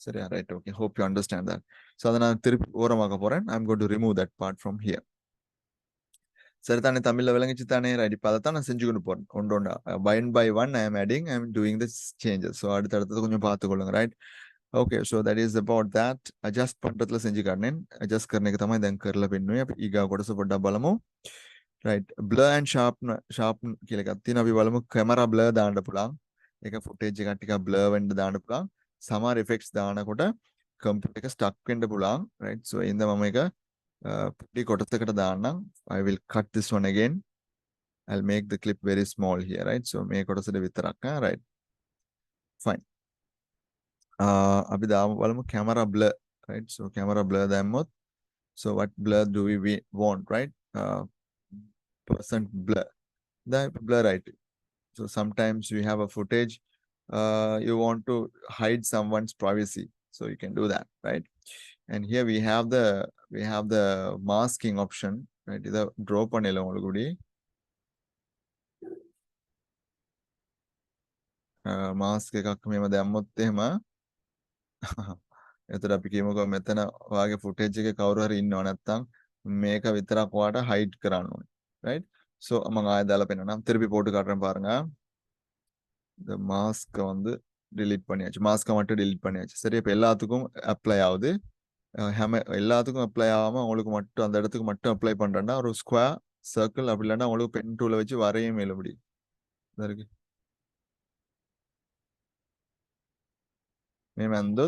சரியா, right, okay, hope you understand that. So அதை நான் திருப்பி ஓரமாக போறேன். I am going to remove that part from here. சரிதானே, தமிழ்ல விளங்கிச்சு தானே? ரைட், இப்போ அதை தான் நான் செஞ்சு கொண்டு போறேன் ஒன்றொண்டா. by one I am adding, I am doing the changes. So அடுத்தடுத்தது கொஞ்சம் பார்த்துக்கொள்ளுங்க. Right, okay, so that is about that. adjust பண்றதுல செஞ்சு காட்டினேன். adjust करने के තමයි දැන් කරලා පෙන්නුවේ. අපි ඊගා කොටස පොඩ්ඩක් බලමු. right, blur and sharp කියලා එකක් තියෙනවා. අපි බලමු camera blur දාන්න පුළුවන්. ඒක footage එකක් ටිකක් blur වෙන්න දාන්න පුළුවන්. සමහර effects දානකොට computer එක stuck වෙන්න පුළුවන්. right, so இந்த මම එක පොඩි කොටසකට දාන්නම්. I will cut this one again. I'll make the clip very small here. right, so මේ කොටසට විතරක්. right, fine. අපි දාමු බලමු camera blur. right, so camera blur දැම්මොත්, so what blur do we want? right, percent blur, that blur. right, so sometimes you have a footage, you want to hide someone's privacy, so you can do that. right, and here we have the masking option. right, இத draw பண்ணல உங்களுக்கு கூடி mask එකක් මෙහෙම දැම්මොත් එහෙම එතකොට අපි කියමුකෝ මෙතන ඔයාගේ footage එකේ කවුරු හරි ඉන්නව නැත්නම් මේක විතරක් ඔයාට hide කරන්න ඕනේ. right, so මම ආයෙ දාලා පෙන්නනම්. திருப்பி போட்டு காட்டுறேன் பாருங்க. இந்த மாஸ்க் வந்து delete பண்ணியாச்சு. மாஸ்கை மட்டும் delete பண்ணியாச்சு. சரி, இப்போ எல்லாத்துக்கும் அப்ளை ஆகுது. எல்லாத்துக்கும் அப்ளை ஆகாம உங்களுக்கு மட்டும் அந்த இடத்துக்கு மட்டும் அப்ளை பண்றேன்னா ஒரு ஸ்கொயர் சர்க்கிள் அப்படி இல்லைன்னா உங்களுக்கு பென் டூலை வச்சு வரையும் மேல முடியும். இருக்கு மேம் அந்த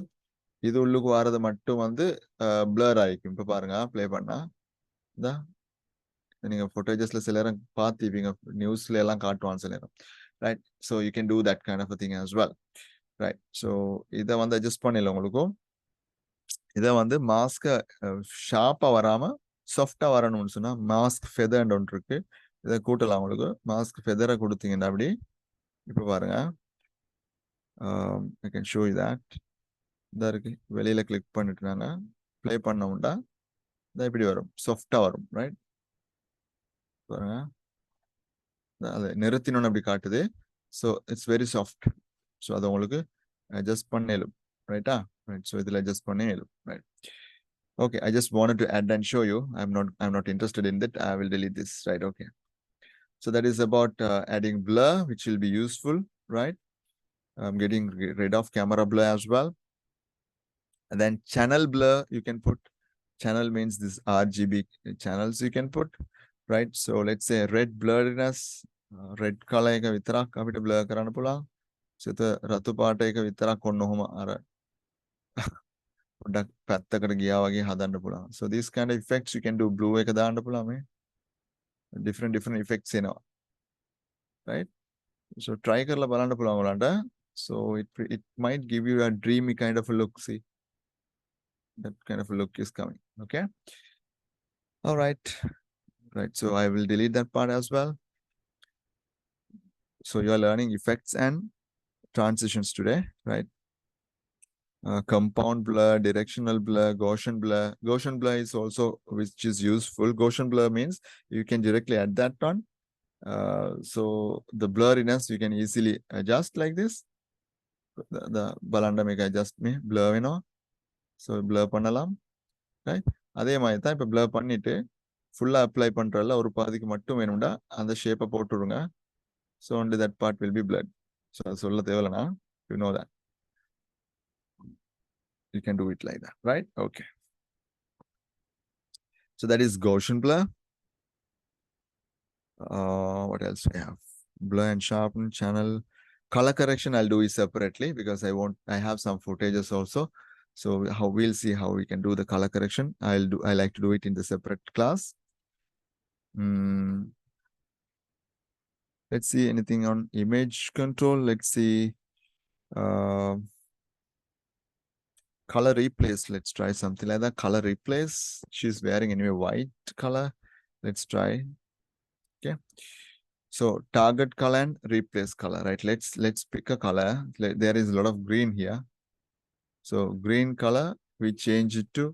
இது உள்ளுக்கு வாரது மட்டும் வந்து பிளர் ஆயிக்கும். இப்போ பாருங்க ப்ளே பண்ணா இந்த நீங்க ஃபுட்டேஜஸ்ல சில நேரம் பார்த்துப்பீங்க, நியூஸ்ல எல்லாம் காட்டுவான் சில நேரம், right? So you can do that kind of thing as well, right? ஸோ இதை வந்து அட்ஜஸ்ட் பண்ணல உங்களுக்கும். இதை வந்து மாஸ்கை ஷார்ப்பா வராம சாஃப்டா வரணும்னு சொன்னா மாஸ்க் ஃபெதர் ஒன்று இருக்கு, இதை கூட்டலாம். உங்களுக்கு மாஸ்க் ஃபெதரை கொடுத்தீங்கன்னா அப்படி இப்போ பாருங்க, I can show you that. இதாக இருக்கு, வெளியில கிளிக் பண்ணிட்டு நாங்க ப்ளே பண்ணோம்னா இதான் இப்படி வரும், சாஃப்டா வரும், ரைட்? பாருங்க அதை நிறுத்தினோன்னு அப்படி காட்டுது. So it's very soft. So அதை உங்களுக்கு அட்ஜஸ்ட் பண்ணலும், ரைட்டா? ரைட், ஸோ இதில் அட்ஜஸ்ட் பண்ணலும், right? Okay, I just wanted to add and show you. I'm not interested in that. I will delete this, right? Okay. So that is about adding blur, which will be useful, right? I'm getting rid of camera blur as well. And then channel blur, you can put. Channel means this RGB channels you can put, right? So let's say red blurriness, red color එක විතරක් අපිට blur කරන්න පුළුවන්. So the රතු පාට එක විතරක් ඔන්න ඔහොම අර පොඩ්ඩක් පැත්තකට ගියා වගේ හදන්න පුළුවන්. So these kind of effects you can do. Blue එක දාන්න පුළුවන් මේ. Different effects එනවා, right? So try කරලා බලන්න පුළුවන් ඔයාලට. So it might give you a dreamy kind of a look. See, that kind of a look is coming. Okay, all right. So I will delete that part as well. So you are learning effects and transitions today, right? Compound blur, directional blur, Gaussian blur. Gaussian blur is also which is useful. Gaussian blur means you can directly add that on. So the blurriness you can easily adjust like this. The balanda make adjust me blur, you know. So blur பண்ணலாம், right? அதே மாதிரி தான் இப்போ blur பண்ணிட்டு ஃபுல்லா apply பண்றதுல ஒரு பாதிக்கு மட்டும் வேணும்டா அந்த ஷேப்பை போட்டுடுங்க. So only that part will be blurred. So சொல்ல தேவையில்லைனா, you know that. You can do it like that, right? Okay. So that is Gaussian blur. What else we have? Blur and sharpen, channel. Color correction I'll do it separately because I have some footages also. So we'll see how we can do the color correction. I like to do it in the separate class. Let's see anything on image control. Let's see color replace. Let's try something like that. Color replace. She's wearing anyway white color. Let's try. Okay. So target color and replace color, right? Let's pick a color. There is a lot of green here. So green color, we change it to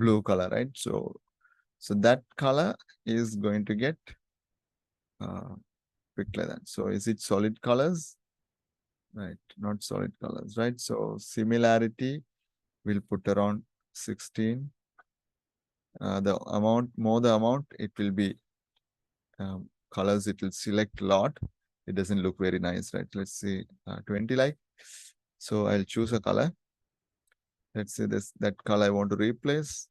blue color, right? So that color is going to get picked like that. So is it solid colors? Right, not solid colors, right? So similarity, we'll put around 16. The amount, it will be colors, it will select a lot. It doesn't look very nice, right? Let's see, 20 like. So I'll choose a color. Let's say that color I want to replace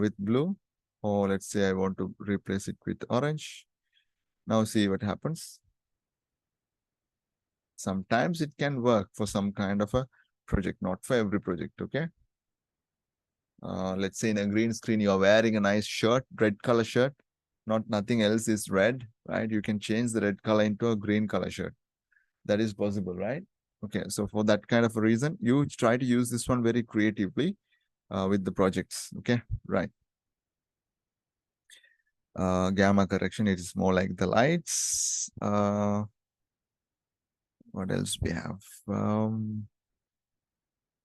with blue, or let's say I want to replace it with orange. Now see what happens. Sometimes it can work for some kind of a project, not for every project, okay? Let's say in a green screen, you are wearing a nice shirt, red color shirt, nothing else is red, right? You can change the red color into a green color shirt. That is possible, right? Okay, so for that kind of a reason, you try to use this one very creatively with the projects, okay? Right. Gamma correction, it is more like the lights. What else we have?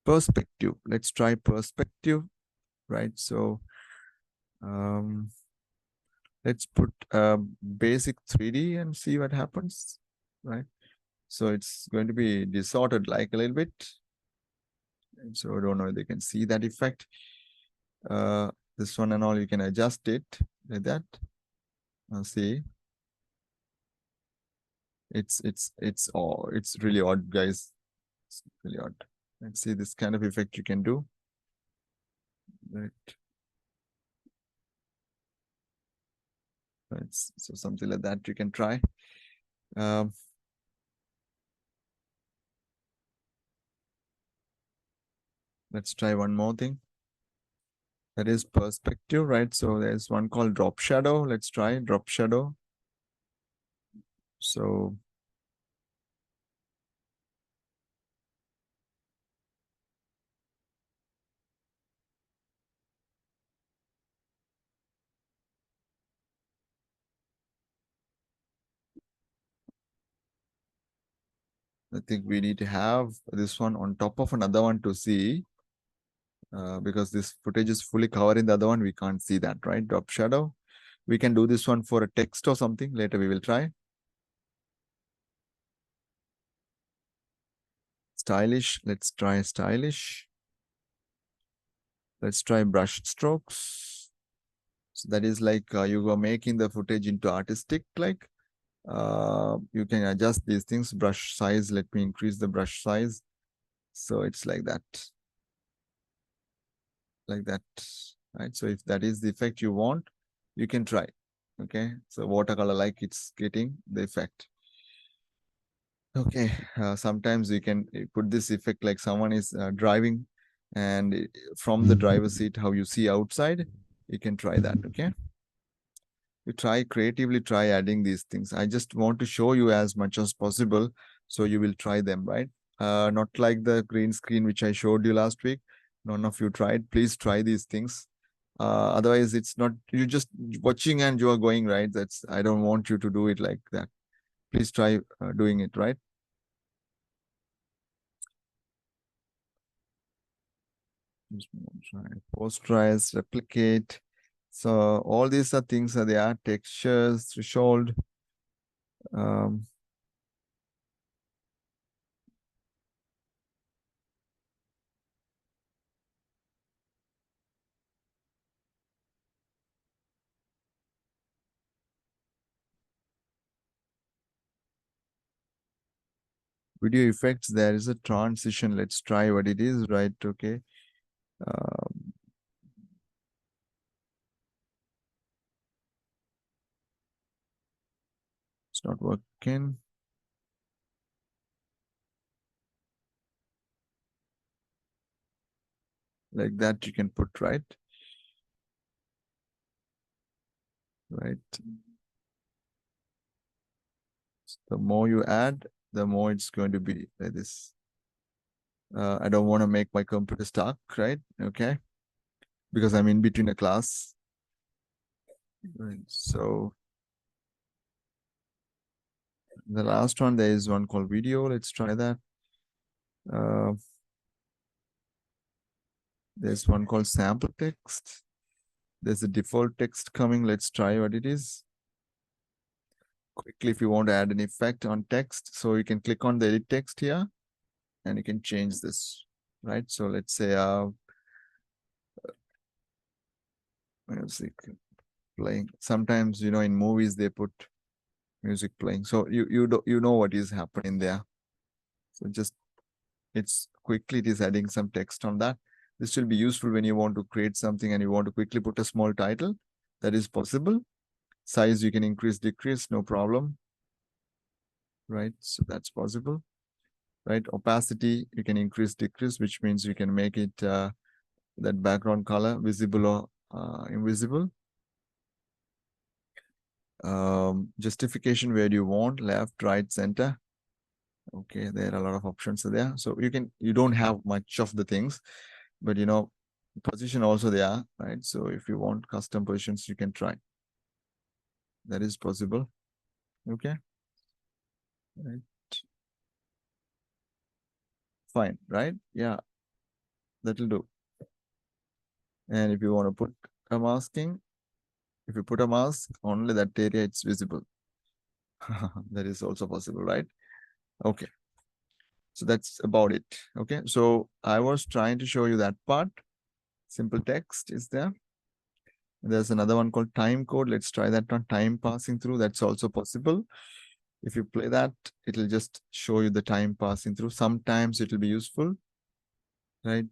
Perspective. Let's try perspective, right? So let's put basic 3D and see what happens, right? So it's going to be distorted like a little bit. And so I don't know if they can see that effect. This one and all, you can adjust it like that. See, It's really odd, guys. It's really odd. Let's see this kind of effect you can do. Right. So something like that you can try. Let's try one more thing. That is perspective, right? So there's one called drop shadow. Let's try drop shadow. So I think we need to have this one on top of another one to see, because this footage is fully covering the other one. We can't see that, right? Drop shadow. We can do this one for a text or something. Later we will try. Stylish. Let's try stylish. Let's try brush strokes. So that is like you are making the footage into artistic, like you can adjust these things. Brush size. Let me increase the brush size. So it's like that. Like that, right? So if that is the effect you want, you can try. Okay, so watercolor, like it's getting the effect. Okay, sometimes you can put this effect like someone is driving, and from the driver's seat, how you see outside, you can try that. Okay, you try creatively, try adding these things. I just want to show you as much as possible, so you will try them, right? Not like the green screen which I showed you last week. None of you tried. Please try these things. Otherwise, it's not, you just watching and you are going, right? I don't want you to do it like that. Please try doing it, right? Try posterize, replicate. So all these are things that they are textures, threshold. Video effects, there is a transition. Let's try what it is, right? Okay. It's not working. Like that you can put, right? Right. The more you add, the more it's going to be like this. I don't want to make my computer stuck, right? Okay. Because I'm in between a class. Right. So the last one, there is one called video. Let's try that. There's one called sample text. There's a default text coming. Let's try what it is. Quickly, if you want to add an effect on text, so you can click on the edit text here and you can change this, right? So let's say music playing. Sometimes, you know, in movies they put music playing, so you know what is happening there. So just it's quickly, it is adding some text on that. This will be useful when you want to create something and you want to quickly put a small title. That is possible. Size you can increase, decrease, no problem, right? So that's possible, right? Opacity you can increase, decrease, which means you can make it that background color visible or invisible. Justification, where do you want, left, right, center. Okay, there are a lot of options there. So you don't have much of the things, but you know, position also there, right? So if you want custom positions, you can try. That is possible. Okay. Right. Fine, right? Yeah, that'll do. And if you want to put a masking, if you put a mask, only that area it's visible. That is also possible, right? Okay. So that's about it. Okay. So I was trying to show you that part. Simple text is there. There's another one called time code. Let's try that one. Time passing through. That's also possible. If you play that, it will just show you the time passing through. Sometimes it will be useful, right?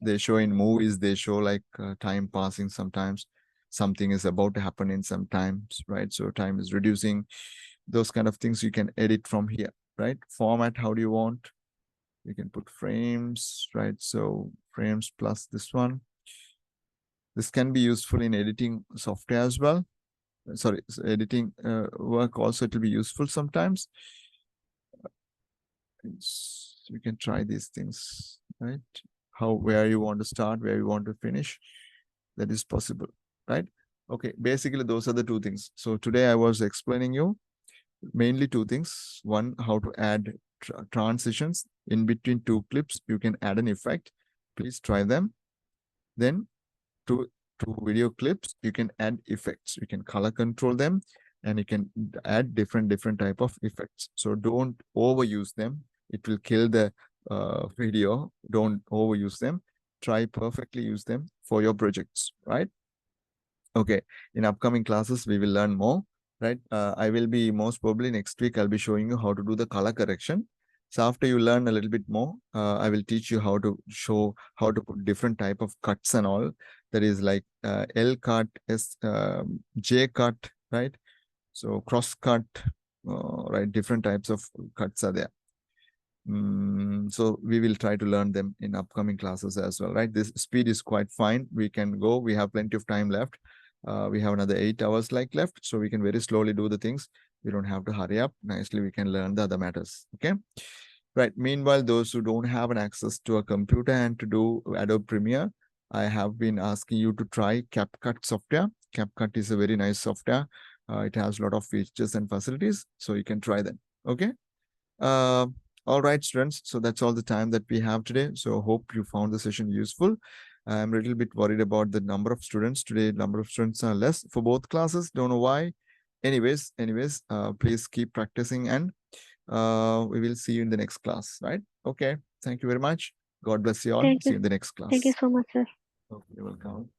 They show in movies, they show like time passing. Sometimes something is about to happen in some times, right? So time is reducing. Those kind of things you can edit from here, right? Format, how do you want? You can put frames, right? So frames plus this one. This can be useful in editing software as well. Sorry, editing work also, it will be useful sometimes. You can try these things, right? Where you want to start, where you want to finish, that is possible, right? Okay, basically those are the two things. So today I was explaining you mainly two things. One, how to add transitions in between two clips. You can add an effect. Please try them. Then two video clips, you can add effects. You can color control them, and you can add different type of effects. So don't overuse them. It will kill the video. Don't overuse them. Try perfectly use them for your projects, right? Okay, in upcoming classes, we will learn more, right? I will be most probably next week, I'll be showing you how to do the color correction. So after you learn a little bit more, I will teach you how to put different type of cuts and all. That is like L cut, J cut, right? So cross cut, right? Different types of cuts are there. So we will try to learn them in upcoming classes as well, right? This speed is quite fine. We can go. We have plenty of time left. We have another 8 hours left, so we can very slowly do the things. We don't have to hurry up. Nicely, we can learn the other matters. Okay, right. Meanwhile, those who don't have an access to a computer and to do Adobe Premiere, I have been asking you to try CapCut software. CapCut is a very nice software. It has a lot of features and facilities, so you can try them. Okay. All right, students. So that's all the time that we have today. So hope you found the session useful. I'm a little bit worried about the number of students today. Number of students are less for both classes. Don't know why. Anyways, please keep practicing, and we will see you in the next class, right? Okay. Thank you very much. God bless you all. Thank See you you. in the next class. Thank you so much, sir. Okay, you're welcome.